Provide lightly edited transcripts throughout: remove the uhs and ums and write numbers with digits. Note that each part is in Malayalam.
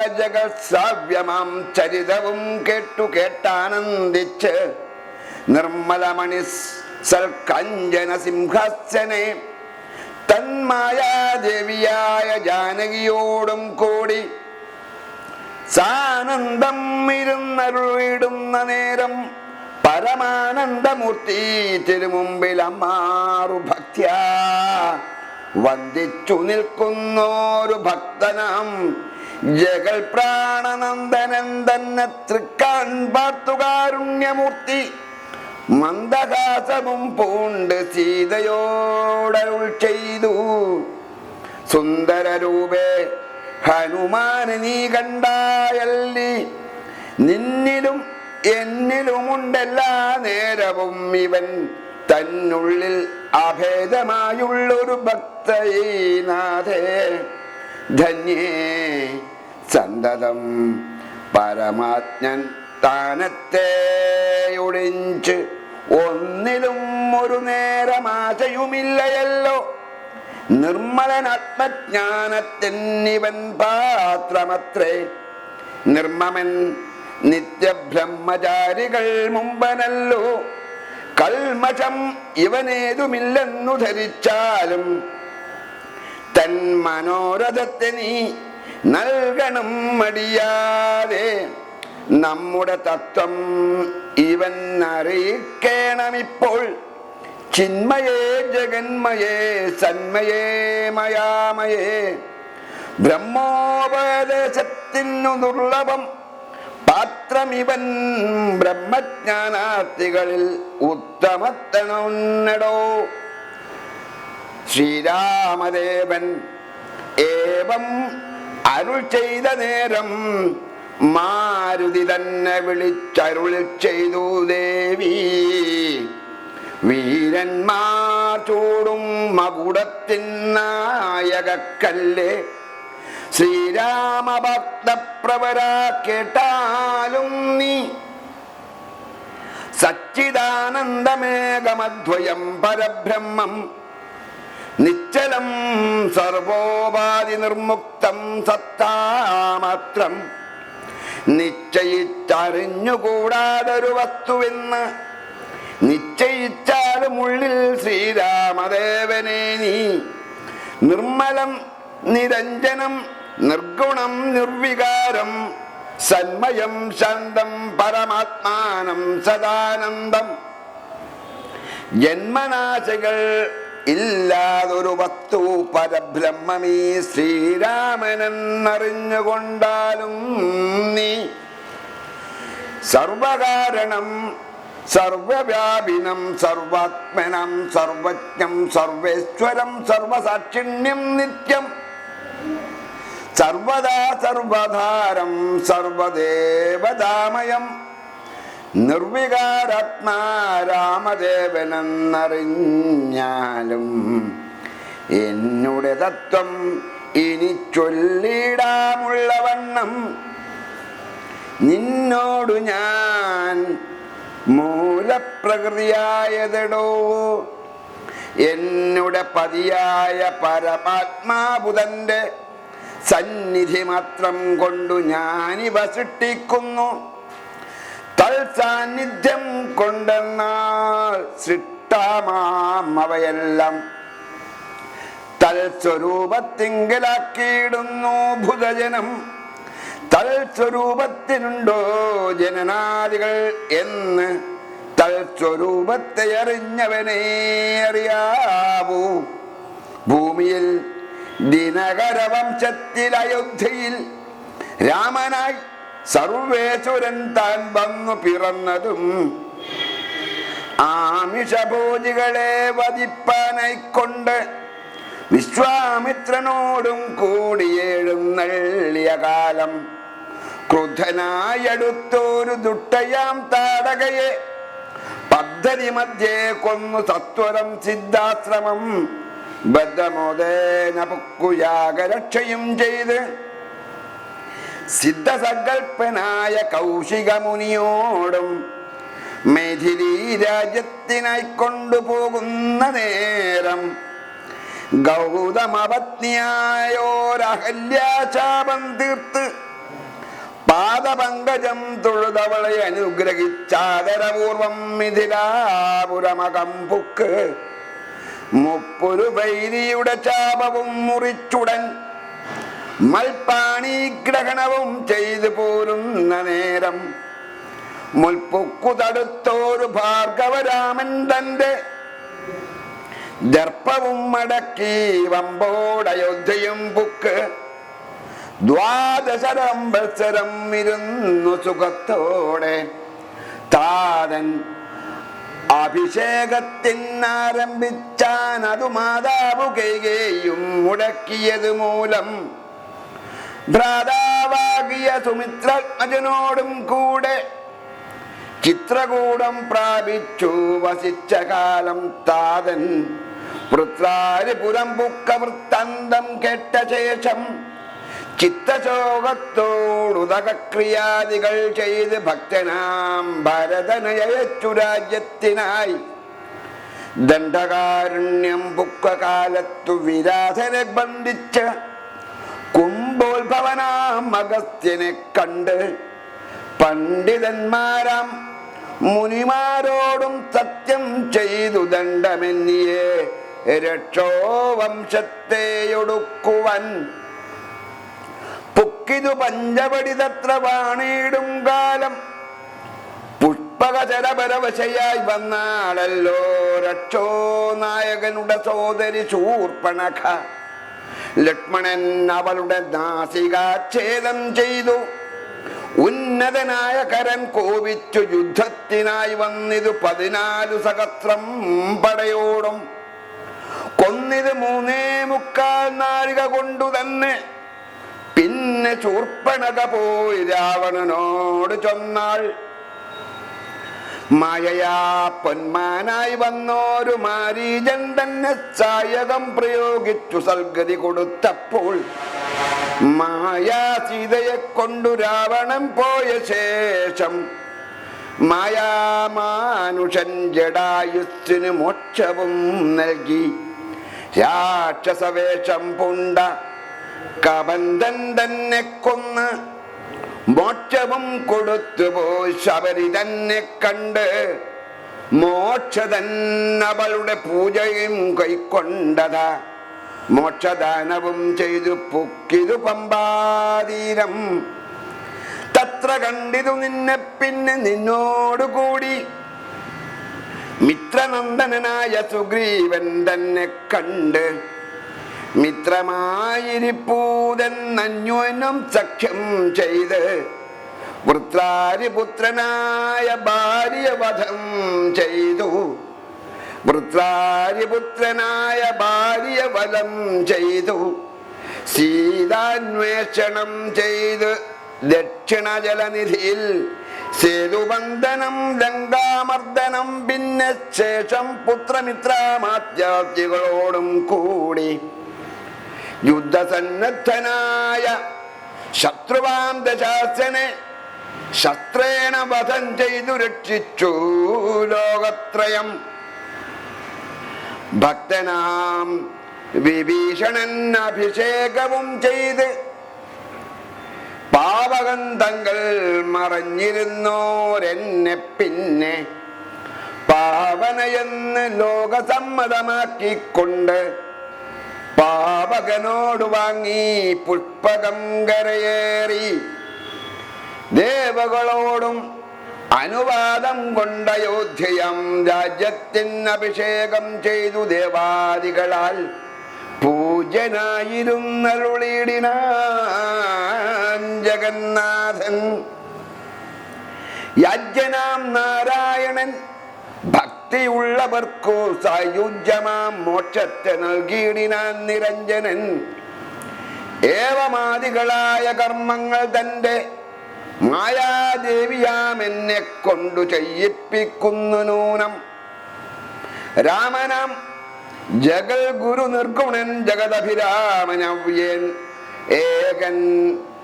ജഗത്സാവ്യമാം ചരിതവും കേട്ടാനന്ദിച്ച് നിർമ്മലമണി സൽക്കഞ്ചന സിംഹാസനെ തന്മായാദേവിയായ ജാനകിയോടും കൂടി സാനന്ദം ഇരുന്നരുളിടുന്ന നേരം പരമാനന്ദമൂർത്തി തിരുമുമ്പിൽ അമ്മാറു ഭക്ത്യാ വന്ദിച്ചു നിൽക്കുന്നോരു ഭക്തനാം ജഗൽ പ്രാണനന്ദനൻ തന്നെ തൃക്കാൻ പാർത്തുകാരുണ്യമൂർത്തി മന്ദഹാസവും പൂണ്ട് സീതയോടരുൾ ചെയ്തു. സുന്ദരരൂപേ ഹനുമാന് നീ കണ്ടായല്ലി, നിന്നിലും എന്നിലുമുണ്ടെല്ലാ നേരവും ഇവൻ തന്നുള്ളിൽ അഭേദമായുള്ളൊരു ഭക്തനാഥേ. ധന്യേ സന്തതം പരമാത്മൻ സ്ഥാനത്തെ ഒളിഞ്ച് ഒന്നിലും ഒരു നേരമാശയുമില്ലയല്ലോ. നിർമ്മലനാത്മജ്ഞാനത്തിനിവൻ പാത്രമത്രേ. നിർമ്മമൻ നിത്യബ്രഹ്മചാരികൾ മുമ്പനല്ലോ. കൽമഷം ഇവനേതുമില്ലെന്നു ധരിച്ചാലും തൻ മനോരഥത്തെ നീ നൽകണം മടിയാതെ. നമ്മുടെ തത്വം ഇവൻ അറിയിക്കണമിപ്പോൾ. ചിന്മയേ ജഗന്മയേ സന്മയേ മയാമയേ. ബ്രഹ്മോപദേശത്തിനു ദുർലഭം പാത്രമിവൻ ബ്രഹ്മജ്ഞാനാർത്ഥികളിൽ ഉത്തമത്തണോ. ശ്രീരാമദേവൻ ഏവം അരുൾ ചെയ്ത നേരം മാരുതി തന്നെ വിളിച്ചരുൾ ചെയ്തു. ദേവി വീരന്മാർ ചൂടും മകുടത്തിൻ നായകക്കല്ലേ. ശ്രീരാമഭക്തപ്രവര കേട്ടാലും നീ സച്ചിദാനന്ദമേകമദ്വയം പരബ്രഹ്മം നിശ്ചലം സർവോപാധി നിർമുക്തം സത്താമാത്രം. നിശ്ചയിച്ചറിഞ്ഞുകൂടാതൊരു വസ്തുവെന്ന് നിശ്ചയിച്ചാലും ഉള്ളിൽ ശ്രീരാമദേവനെ നീ നിർമ്മലം നിരഞ്ജനം നിർഗുണം നിർവികാരം സന്മയം ശാന്തം പരമാത്മാനം സദാനന്ദം. ജന്മനാശകൾ ഇല്ലാതൊരു വസ്തു പരബ്രഹ്മമീ ശ്രീരാമനെന്നറിഞ്ഞുകൊണ്ടാലും നീ സർവകാരണം സർവവ്യാപിനം സർവാത്മനം സർവജ്ഞം സർവേശ്വരം സർവസാക്ഷിണ്യം നിത്യം സർവദാ സർവധാരം സർവദേവതാമയം നിർവികാരാത്മാ രാമദേവനെന്നറിഞ്ഞാലും എന്നുടെ തത്വം ഇനി ചൊല്ലിടാമുള്ളവണ്ണം നിന്നോടു ഞാൻ മൂലപ്രകൃതിയായതടോ. എന്നുടെ പതിയായ പരമാത്മാബുധന്റെ സന്നിധി മാത്രം കൊണ്ടു ഞാനിവ സൃഷ്ടിക്കുന്നു. തൽസാന്നിധ്യം കൊണ്ടെന്നാൽ സൃഷ്ടാമാവയെല്ലാം തൽസ്വരൂപത്തിങ്കലാക്കിയിടുന്നു ഭുതജനം. തൽസ്വരൂപത്തിനുണ്ടോ ജനനാദികൾ എന്ന് തൽസ്വരൂപത്തെ അറിഞ്ഞവനെ അറിയാവൂ. ഭൂമിയിൽ ദിനകരവംശത്തിൽ അയോധ്യയിൽ രാമനായി സർവേശ്വരൻ താൻ വന്നു പിറന്നതും ആമിഷഭോജികളെ വധിപ്പാനായിക്കൊണ്ട് വിശ്വാമിത്രനോടും കൂടിയെഴുന്നള്ളിയ കാലം ക്രുദ്ധനായടുത്തൊരു ദുഷ്ടയാം താടകയെ പദ്ധതി മധ്യേ കൊന്നു സത്വരം സിദ്ധാശ്രമം ബദ്ധമോദേന പുക്കുയാഗരക്ഷയും ചെയ്ത് സിദ്ധസങ്കൽപ്പനായ കൗശികമുനിയോടും മേധിലി രാജ്യത്തിനായി കൊണ്ടുപോകുന്ന നേരം ഗൗതമപത്നിയായോരഹല്യാശാപം തീർത്ത് പങ്കജം തൊഴുതവളെ അനുഗ്രഹിച്ചാദരപൂർവം മിഥിലാപുരമകം പുക്ക് മുപ്പൊരു വൈരിയുടെ ചാപവും മുറിച്ചുടൻ മൽപ്പാണി ഗ്രഹണവും ചെയ്തു പോരുന്ന നേരം മുൽപ്പുക്കു തടുത്തോരു ഭാർഗവരാമൻ തന്റെ ദർപ്പവും മടക്കി വമ്പോടയോധ്യയും പുക്ക് 12 സംവത്സരം ഇരുന്നു സുഖത്തോടെ താതൻ അഭിഷേകത്തിനാരംഭിച്ചാൻ അതു മാതാവു കൈകേയും മുടക്കിയത് മൂലം ഭ്രാതാവാകിയ സുമിത്രാത്മജനോടും കൂടെ ചിത്രകൂടം പ്രാപിച്ചു വസിച്ച കാലം താതൻ വൃത്രാരിപുരം പുക്ക വൃത്താന്തം കേട്ട ശേഷം ചിത്തശോകത്തോടുദകക്രിയാദികൾ ചെയ്ത് ഭക്തനാം ഭരതനയച്ചു രാജ്യത്തിനായി ദണ്ഡകാരുണ്യം പുക്ക കാലത്തു വിരാധനെ ബന്ധിച്ച് കുംഭോത്ഭവനാം അഗസ്ത്യനെ കണ്ട് പണ്ഡിതന്മാരാം മുനിമാരോടും സത്യം ചെയ്തു ദണ്ഡമെന്നിയെ രക്ഷോ വംശത്തെയൊടുക്കുവാൻ പുക്കിതു പഞ്ചപടി തത്ര വാണിടും കാലം പുഷ്പകചരപരവശയായി വന്നാളല്ലോ രക്ഷോ നായകനുടെ സോദരി ശൂർപ്പണഖ ലക്ഷ്മണൻ അവളുടെ നാസികാച്ഛേദം ചെയ്തു ഉന്നതനായ കരൻ കോപിച്ചു യുദ്ധത്തിനായി വന്നിതു 14 സഹസ്രം പടയോടും കൊന്നിത് 3.25 നാഴിക കൊണ്ടു തന്നെ പിന്നെ ശൂർപ്പണഖ പോയി രാവണനോട് ചൊന്നാൾ മായയാ പൊന്മാനായി വന്നോരു മാരീജൻ തന്നെ സായകം പ്രയോഗിച്ചു സൽഗതി കൊടുത്തപ്പോൾ മായാ സീതയെ കൊണ്ടു രാവണൻ പോയ ശേഷം മായാമാനുഷൻ ജടായുസ്സിന് മോക്ഷവും നൽകി രാക്ഷസവേഷം പൂണ്ട കബന്ധൻ തന്നെ കൊന്ന് മോക്ഷവും കൊടുത്തുപോയി ശബരി തന്നെ കണ്ട് മോക്ഷതൻ അവളുടെ പൂജയും കൈക്കൊണ്ടതാ മോക്ഷദാനവും ചെയ്തു പുക്കിതു പമ്പാതീരം തത്ര കണ്ടിതു നിന്നെ പിന്നെ നിന്നോടുകൂടി മിത്രനന്ദനായ സുഗ്രീവൻ തന്നെ കണ്ട് മിത്രമായിരിപ്പൂതൻ അന്യോന്യം സഖ്യം ചെയ്ത് വൃത്രാരിപുത്രനായ ഭാര്യവധം ചെയ്തു വൃത്രാരിപുത്രനായ ഭാര്യവധം ചെയ്തു സീതാന്വേഷണം ചെയ്ത് ദക്ഷിണ ജലനിധിയിൽ സേതുബന്ധനം ലങ്കാമർദ്ദനം പിന്നെ ശേഷം പുത്രമിത്രാമാത്യാർത്ഥികളോടും കൂടി യുദ്ധസന്നദ്ധനായ ശത്രുവാം ദശാസനെ ശസ്ത്രേണ വധം ചെയ്തു രക്ഷിച്ചു ലോകത്രയം ഭക്തനാം വിഭീഷണൻ അഭിഷേകവും ചെയ്ത് പാവകൻ തങ്ങൾ മറഞ്ഞിരുന്നോരെന്നെ പിന്നെ പാവനയെന്ന് ലോകസമ്മതമാക്കിക്കൊണ്ട് പാവകനോട് വാങ്ങി പുഷ്പകം കരയേറി ദേവകളോടും അനുവാദം കൊണ്ടയോധ്യയം രാജ്യത്തിന് അഭിഷേകം ചെയ്തു ദേവാദികളാൽ പൂജനായിരുന്നരുളിടിനാൻ ജഗന്നാഥൻ. യാജ്ഞനാം നാരായണൻ ഭക്തിയുള്ളവർക്കു സായുജ്യമാം മോക്ഷത്തെ നൽകിയിടിനാൻ നിരഞ്ജനൻ. ഏവമാദികളായ കർമ്മങ്ങൾ തന്റെ മായാദേവിയാം എന്നെ കൊണ്ടു ചെയ്യിപ്പിക്കുന്നു നൂനം. രാമനാം ജഗൽ ഗുരു നിർഗുണൻ ജഗദഭിരാമനവ്യൻ ഏകൻ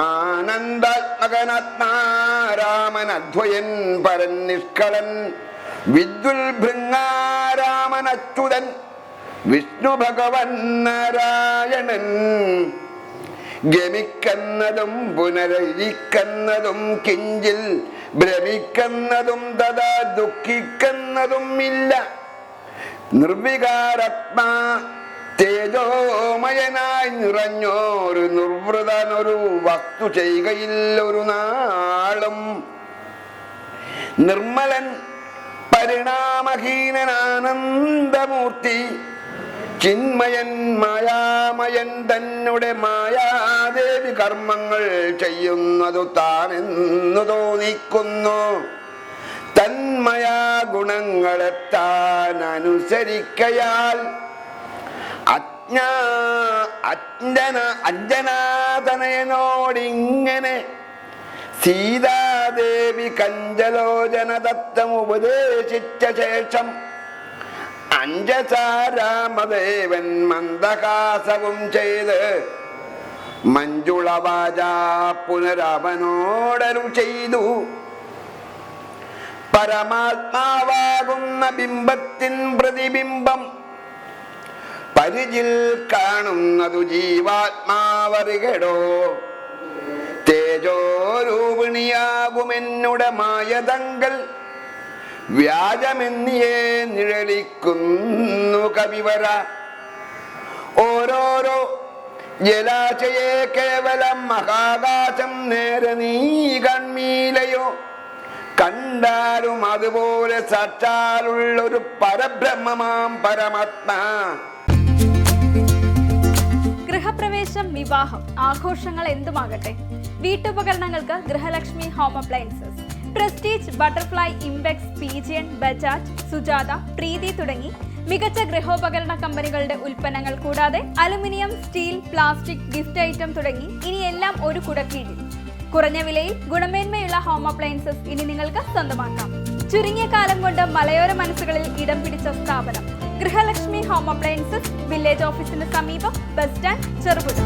ആനന്ദാത്മകനാത്മാരാമൻ അദ്വയൻ പരൻ നിഷ്കളൻ വിദ്യുൽ ഭൃങ്ങാരാമൻ അച്യുതൻ വിഷ്ണു ഭഗവൻ നാരായണൻ. ഗമിക്കുന്നതും പുനരയിക്കുന്നതും കിഞ്ചിൽ ഭ്രമിക്കുന്നതും തഥാ ദുഃഖിക്കുന്നതും ഇല്ല. നിർവികാരാത്മാ തേജോമയനായി നിറഞ്ഞോരു നിർവൃതനൊരു വസ്തു ചെയ്യുകയില്ലൊരു നാളും. നിർമ്മലൻ പരിണാമഹീനനാനന്ദമൂർത്തി ചിന്മയൻ മായാമയൻ തന്നെ മായാദേവി കർമ്മങ്ങൾ ചെയ്യുന്നതു താനെന്നു തോന്നിക്കുന്നു. തന്മയാ ഗുണങ്ങളെ താൻ അനുസരിക്കയാൽ അഞ്ജനാതനയനോടിങ്ങനെ സീതാദേവി കഞ്ചലോചന തത്വം ഉപദേശിച്ച ശേഷം അഞ്ജസാരാമദേവൻ മന്ദഹാസവും ചെയ്ത് മഞ്ജുളവാച പുനരവനോടരു ചെയ്തു. പരമാത്മാവാകുന്ന ബിംബത്തിൻ പ്രതിബിംബം പരിചിൽ കാണുന്നതു ജീവാത്മാവറികടോ. തേജോരൂപിണിയാകുമെന്നുടെ മായതങ്കൽ വ്യാജമെന്നിയേ നിഴലിക്കുന്നു കവിവര. ഓരോരോ ജലാശയെ കേവലം മഹാകാശം നേരെ നീ കൺമീലയോ. കണ്ടാലും അതുപോലെ സാക്ഷാലുള്ളൊരു പരബ്രഹ്മമാം പരമാത്മാ. ഗൃഹപ്രവേശം, വിവാഹം, ആഘോഷങ്ങൾ എന്തുമാകട്ടെ, വീട്ടുപകരണങ്ങൾക്ക് Grihalakshmi home appliances. Prestige, Butterfly, Impex, Pigeon, Bajaj, Sujata, Preethi തുടങ്ങി മികച്ച ഗൃഹോപകരണ കമ്പനികളുടെ ഉൽപ്പന്നങ്ങൾ കൂടാതെ aluminium, steel, plastic, gift item തുടങ്ങി ഇനി എല്ലാം ഒരു കുടക്കീഴിൽ. കുറഞ്ഞ വിലയിൽ ഗുണമേന്മയുള്ള ഹോം അപ്ലയൻസസ് ഇനി നിങ്ങൾക്ക് സ്വന്തമാക്കാം. ചുരുങ്ങിയ കാലം കൊണ്ട് മലയോര മനസ്സുകളിൽ ഇടം പിടിച്ച സ്ഥാപനം ഗൃഹലക്ഷ്മി ഹോം അപ്ലയൻസസ്, വില്ലേജ് ഓഫീസിന് സമീപം, ബസ് സ്റ്റാൻഡ്, ചെറുപുഴ.